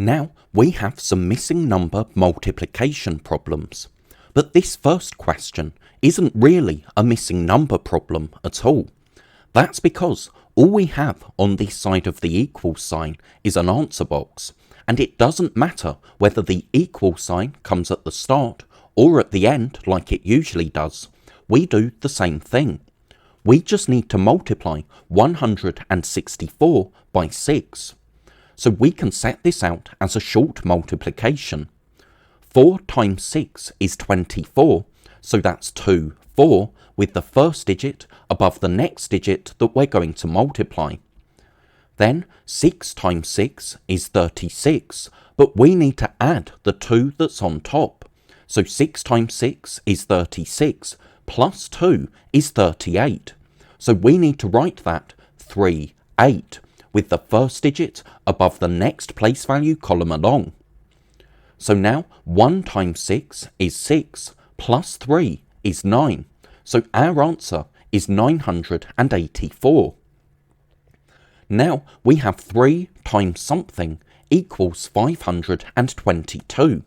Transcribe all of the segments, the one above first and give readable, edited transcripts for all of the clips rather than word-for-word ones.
Now we have some missing number multiplication problems. But this first question isn't really a missing number problem at all. That's because all we have on this side of the equal sign is an answer box, and it doesn't matter whether the equal sign comes at the start or at the end like it usually does. We do the same thing. We just need to multiply 164 by 6. So we can set this out as a short multiplication. 4 times 6 is 24, so that's 2, 4, with the first digit above the next digit that we're going to multiply. Then 6 times 6 is 36, but we need to add the 2 that's on top. So 6 times 6 is 36, plus 2 is 38. So we need to write that 3, 8, with the first digit above the next place value column along. So now 1 times 6 is 6, plus 3 is 9. So our answer is 984. Now we have 3 times something equals 522.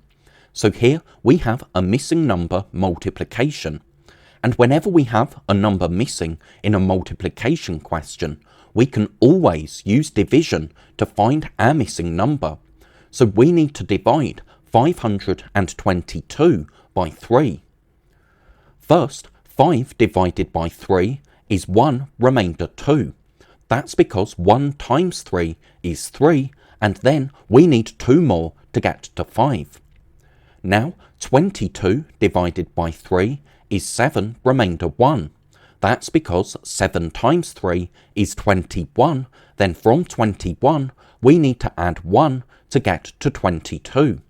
So here we have a missing number multiplication. And whenever we have a number missing in a multiplication question, we can always use division to find our missing number. So we need to divide 522 by 3. First, 5 divided by 3 is 1 remainder 2. That's because 1 times 3 is 3, and then we need 2 more to get to 5. Now, 22 divided by 3 is 7 remainder 1. That's because 7 times 3 is 21, then from 21 we need to add 1 to get to 22.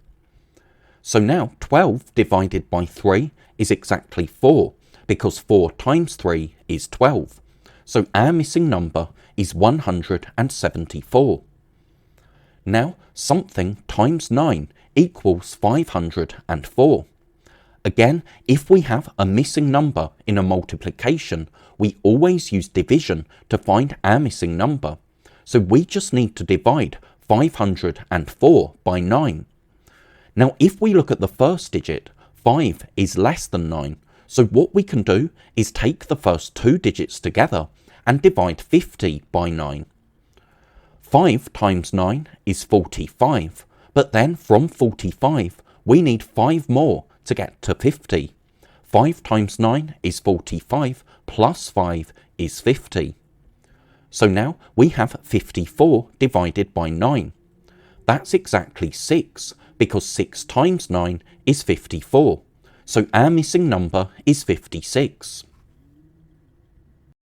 So now 12 divided by 3 is exactly 4, because 4 times 3 is 12. So our missing number is 174. Now something times 9 equals 504. Again, if we have a missing number in a multiplication, we always use division to find our missing number. So we just need to divide 504 by 9. Now if we look at the first digit, 5 is less than 9. So what we can do is take the first 2 digits together and divide 50 by 9. 5 times 9 is 45, but then from 45 we need 5 more to get to 50. 5 times 9 is 45, plus 5 is 50. So now we have 54 divided by 9. That's exactly 6, because 6 times 9 is 54. So our missing number is 56.